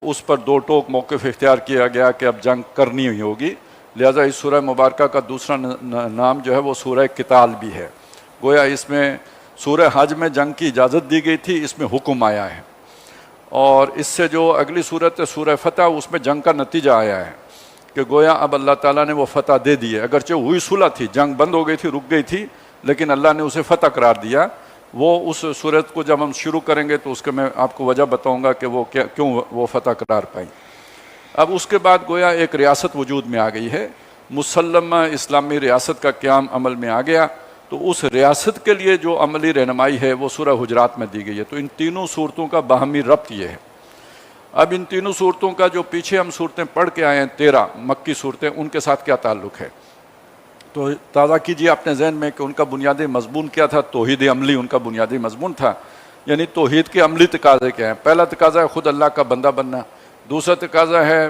اس پر دو ٹوک موقف اختیار کیا گیا کہ اب جنگ کرنی ہی ہوگی، لہذا اس سورہ مبارکہ کا دوسرا نام جو ہے وہ سورہ قتال بھی ہے۔ گویا اس میں سورہ حج میں جنگ کی اجازت دی گئی تھی، اس میں حکم آیا ہے، اور اس سے جو اگلی صورت ہے سورہ فتح، اس میں جنگ کا نتیجہ آیا ہے کہ گویا اب اللہ تعالیٰ نے وہ فتح دے دی ہے، اگرچہ ہوئی صلح تھی، جنگ بند ہو گئی تھی، رک گئی تھی، لیکن اللہ نے اسے فتح قرار دیا۔ وہ اس صورت کو جب ہم شروع کریں گے تو اس کے میں آپ کو وجہ بتاؤں گا کہ وہ کیوں وہ فتح قرار پائی۔ اب اس کے بعد گویا ایک ریاست وجود میں آ گئی ہے، مسلمہ اسلامی ریاست کا قیام عمل میں آ گیا، تو اس ریاست کے لیے جو عملی رہنمائی ہے وہ سورہ حجرات میں دی گئی ہے۔ تو ان تینوں صورتوں کا باہمی ربط یہ ہے۔ اب ان تینوں صورتوں کا جو پیچھے ہم صورتیں پڑھ کے آئے ہیں 13 مکی صورتیں، ان کے ساتھ کیا تعلق ہے، تو تازہ کیجیے اپنے ذہن میں کہ ان کا بنیادی مضمون کیا تھا۔ توحید عملی ان کا بنیادی مضمون تھا، یعنی توحید کے عملی تقاضے کیا ہیں۔ پہلا تقاضا ہے خود اللہ کا بندہ بننا، دوسرا تقاضا ہے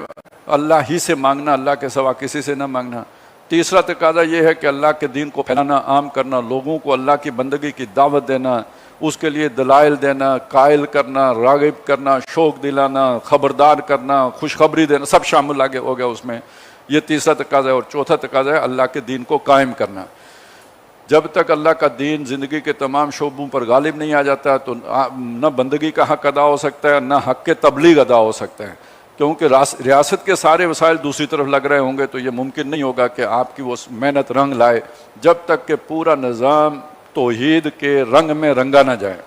اللہ ہی سے مانگنا، اللہ کے سوا کسی سے نہ مانگنا، تیسرا تقاضا یہ ہے کہ اللہ کے دین کو پھیلانا، عام کرنا، لوگوں کو اللہ کی بندگی کی دعوت دینا، اس کے لیے دلائل دینا، قائل کرنا، راغب کرنا، شوق دلانا، خبردار کرنا، خوشخبری دینا، سب شامل آگے ہو گیا اس میں۔ یہ تیسرا تقاضا ہے، اور چوتھا تقاضا ہے اللہ کے دین کو قائم کرنا۔ جب تک اللہ کا دین زندگی کے تمام شعبوں پر غالب نہیں آ جاتا تو نہ بندگی کا حق ادا ہو سکتا ہے، نہ حق کے تبلیغ ادا ہو سکتا ہے، کیونکہ ریاست کے سارے وسائل دوسری طرف لگ رہے ہوں گے تو یہ ممکن نہیں ہوگا کہ آپ کی وہ محنت رنگ لائے جب تک کہ پورا نظام توحید کے رنگ میں رنگا نہ جائے۔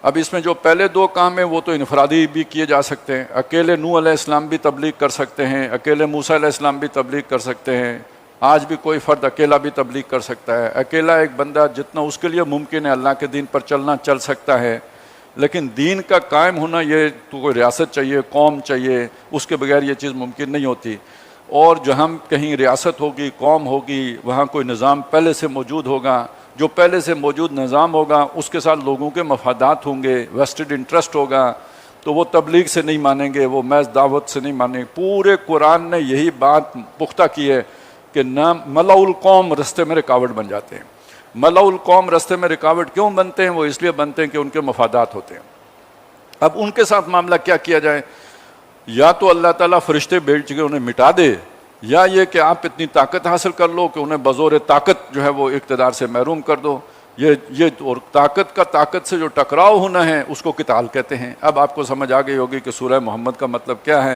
اب اس میں جو پہلے دو کام ہیں وہ تو انفرادی بھی کیے جا سکتے ہیں، اکیلے نوح علیہ السلام بھی تبلیغ کر سکتے ہیں، اکیلے موسیٰ علیہ السلام بھی تبلیغ کر سکتے ہیں، آج بھی کوئی فرد اکیلا بھی تبلیغ کر سکتا ہے، اکیلا ایک بندہ جتنا اس کے لیے ممکن ہے اللہ کے دین پر چلنا چل سکتا ہے، لیکن دین کا قائم ہونا یہ تو کوئی ریاست چاہیے، قوم چاہیے، اس کے بغیر یہ چیز ممکن نہیں ہوتی۔ اور جہاں کہیں ریاست ہوگی، قوم ہوگی، وہاں کوئی نظام پہلے سے موجود ہوگا، جو پہلے سے موجود نظام ہوگا اس کے ساتھ لوگوں کے مفادات ہوں گے، ویسٹڈ انٹرسٹ ہوگا، تو وہ تبلیغ سے نہیں مانیں گے، وہ محض دعوت سے نہیں مانیں گے۔ پورے قرآن نے یہی بات پختہ کی ہے کہ نہ ملأ القوم رستے میں رکاوٹ بن جاتے ہیں۔ ملأ القوم رستے میں رکاوٹ کیوں بنتے ہیں؟ وہ اس لیے بنتے ہیں کہ ان کے مفادات ہوتے ہیں۔ اب ان کے ساتھ معاملہ کیا جائے؟ یا تو اللہ تعالیٰ فرشتے بھیج کے انہیں مٹا دے، یا یہ کہ آپ اتنی طاقت حاصل کر لو کہ انہیں بزور طاقت جو ہے وہ اقتدار سے محروم کر دو۔ یہ اور طاقت سے جو ٹکراؤ ہونا ہے اس کو قتال کہتے ہیں۔ اب آپ کو سمجھ آ گئی ہوگی کہ سورہ محمد کا مطلب کیا ہے۔